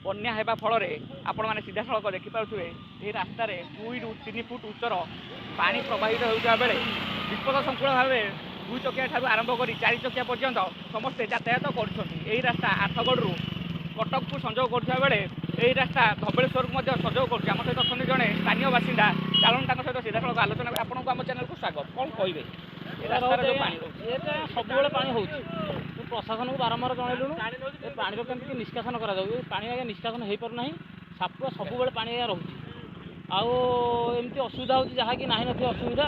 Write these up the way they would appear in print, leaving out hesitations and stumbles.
ବନ୍ୟା ହେବା ଫଳରେ ଆପଣମାନେ ସିଧାସଳଖ ଦେଖିପାରୁଥିବେ ଏହି ରାସ୍ତାରେ 2 ରୁ 3 ଫୁଟ ଉଚ୍ଚର ପାଣି ପ୍ରବାହିତ ହେଉଥିବା ବେଳେ ବିପଦ ସଂକୁଳ ଭାବେ 2 ଚକିଆ ଠାରୁ ଆରମ୍ଭ କରି 4 ଚକିଆ ପର୍ଯ୍ୟନ୍ତ ସମସ୍ତେ ଯାତାୟାତ କରୁଛନ୍ତି। ଏହି ରାସ୍ତା ଆଠଗଡ଼ରୁ କଟକକୁ ସଂଯୋଗ କରୁଥିବା ବେଳେ ଏହି ରାସ୍ତା ଧବଳେଶ୍ୱରକୁ ମଧ୍ୟ ସଂଯୋଗ କରୁଛି। ଆମ ସହିତ ଅଛନ୍ତି ଜଣେ ସ୍ଥାନୀୟ ବାସିନ୍ଦା। ଚାଲନ୍ତୁ ତାଙ୍କ ସହିତ ସିଧାସଳଖ ଆଲୋଚନା କରି ଆପଣଙ୍କୁ ଆମ ଚ୍ୟାନେଲକୁ ସ୍ୱାଗତ। କ'ଣ କହିବେ? ଏଟା ସବୁବେଳେ ପାଣି ହେଉଛି। ପ୍ରଶାସନକୁ ବାରମ୍ବାର ଜଣାଇଲୁଣୁ ଏ ପାଣିର କେମିତି ନିଷ୍କାସନ କରାଯାଉ। ଏ ପାଣି ଆଜ୍ଞା ନିଷ୍କାସନ ହୋଇପାରୁନାହିଁ। ସାପୁଆ ସବୁବେଳେ ପାଣି ଆଜ୍ଞା ରହୁଛି। ଆଉ ଏମିତି ଅସୁବିଧା ହେଉଛି ଯାହାକି ନାହିଁ ନଥିବା ଅସୁବିଧା।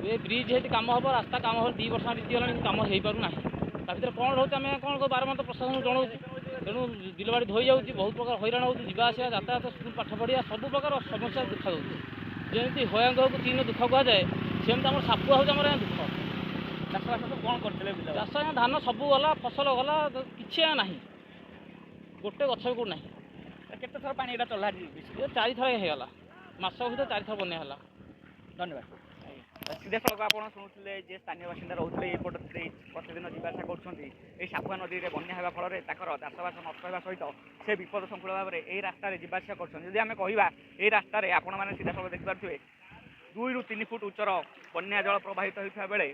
ଏ ବ୍ରିଜ୍ ହେଇଠି କାମ ହେବ, ରାସ୍ତା କାମ ହେବ 2 ବର୍ଷ ବିତିଗଲାଣି କିନ୍ତୁ କାମ ହୋଇପାରୁନାହିଁ। ତା ଭିତରେ କ'ଣ ରହୁଛି ଆମେ କ'ଣ ବାରମ୍ବାର ପ୍ରଶାସନକୁ ଜଣାଉଛୁ। ତେଣୁ ବିଲବାଡ଼ି ଧୋଇ ଯାଉଛି, ବହୁତ ପ୍ରକାର ହଇରାଣ ହେଉଛି। ଯିବା ଆସିବା ଯାତାୟାତ ସ୍କୁଲ ପାଠ ପଢ଼ିବା ସବୁ ପ୍ରକାର ସମସ୍ୟା ଦେଖାଯାଉଛି। ଯେମିତି ହୟାଙ୍ଗକୁ ଚୀନ ଦୁଃଖ କୁହାଯାଏ, ସେମିତି ଆମର ସାପୁଆ ହେଉଛି ଆମର ଦୁଃଖ। ଚାଷବାସ ସବୁ କ'ଣ କରିଥିଲେ? ଚାଷ ଆଜ୍ଞା ଧାନ ସବୁ ଗଲା, ଫସଲ ଗଲା, କିଛି ଆଜ୍ଞା ନାହିଁ, ଗୋଟେ ଗଛ ବି କେଉଁଠି ନାହିଁ। କେତେ ଥର ପାଣି ଏଇଟା ଚଲା? ଏ 4 ଥର ହେଇଗଲା, ମାସ ଭିତରେ 4 ଥର ବନ୍ୟା ହେଲା। ଧନ୍ୟବାଦ। ସିଧାସଳଖ ଆପଣ ଶୁଣୁଥିଲେ ଯେ ସ୍ଥାନୀୟ ବାସିନ୍ଦା ରହୁଥିଲେ ଏପଟ ବ୍ରିଜ୍ ପ୍ରତିଦିନ ଯିବା ଆସିବା କରୁଛନ୍ତି। ଏହି ସାପୁଆ ନଦୀରେ ବନ୍ୟା ହେବା ଫଳରେ ତାଙ୍କର ଚାଷବାସ ନଷ୍ଟ ହେବା ସହିତ ସେ ବିପଦ ସଂକୁଳ ଭାବରେ ଏହି ରାସ୍ତାରେ ଯିବା ଆସିବା କରୁଛନ୍ତି। ଯଦି ଆମେ କହିବା ଏହି ରାସ୍ତାରେ ଆପଣମାନେ ସିଧାସଳଖ ଦେଖିପାରୁଥିବେ 2 ରୁ 3 ଫୁଟ ଉଚ୍ଚର ବନ୍ୟା ଜଳ ପ୍ରବାହିତ ହେଉଥିବା ବେଳେ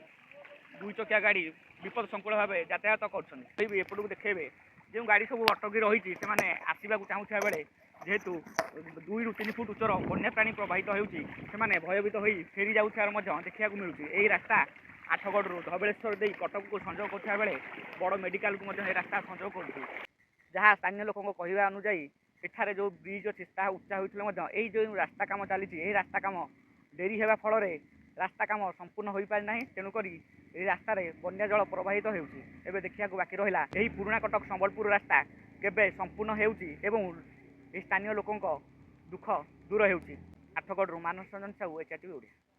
2 ଚକିଆ ଗାଡ଼ି ବିପଦ ସଂକୁଳ ଭାବେ ଯାତାୟାତ କରୁଛନ୍ତି। ଏପଟକୁ ଦେଖେଇବେ ଯେଉଁ ଗାଡ଼ି ସବୁ ଅଟକି ରହିଛି ସେମାନେ ଆସିବାକୁ ଚାହୁଁଥିବା ବେଳେ ଯେହେତୁ 2 ରୁ 3 ଫୁଟ ଉଚ୍ଚର ବନ୍ୟା ପାଣି ପ୍ରବାହିତ ହେଉଛି ସେମାନେ ଭୟଭୀତ ହୋଇ ଫେରି ଯାଉଥିବାର ମଧ୍ୟ ଦେଖିବାକୁ ମିଳୁଛି। ଏହି ରାସ୍ତା ଆଠଗଡ଼ରୁ ଧବଳେଶ୍ୱର ଦେଇ କଟକକୁ ସଂଯୋଗ କରୁଥିବା ବେଳେ ବଡ଼ ମେଡ଼ିକାଲକୁ ମଧ୍ୟ ଏହି ରାସ୍ତା ସଂଯୋଗ କରୁଛି। ଯାହା ସ୍ଥାନୀୟ ଲୋକଙ୍କ କହିବା ଅନୁଯାୟୀ ଏଠାରେ ଯେଉଁ ବ୍ରିଜ୍ ଅଛି ତାହା ଉଚ୍ଚା ହୋଇଥିଲେ ମଧ୍ୟ ଏହି ଯେଉଁ ରାସ୍ତା କାମ ଚାଲିଛି ଏହି ରାସ୍ତା କାମ ଡେରି ହେବା ଫଳରେ ରାସ୍ତା କାମ ସମ୍ପୂର୍ଣ୍ଣ ହୋଇପାରି ନାହିଁ। ତେଣୁକରି ଏହି ରାସ୍ତାରେ ବନ୍ୟା ଜଳ ପ୍ରବାହିତ ହେଉଛି। ଏବେ ଦେଖିବାକୁ ବାକି ରହିଲା ଏହି ପୁରୁଣା କଟକ ସମ୍ବଲପୁର ରାସ୍ତା କେବେ ସମ୍ପୂର୍ଣ୍ଣ ହେଉଛି ଏବଂ ଏହି ସ୍ଥାନୀୟ ଲୋକଙ୍କ ଦୁଃଖ ଦୂର ହେଉଛି। ଆଠଗଡ଼ରୁ ମାନସ ରଞ୍ଜନ ସାହୁ, HRTV ଓଡ଼ିଶା।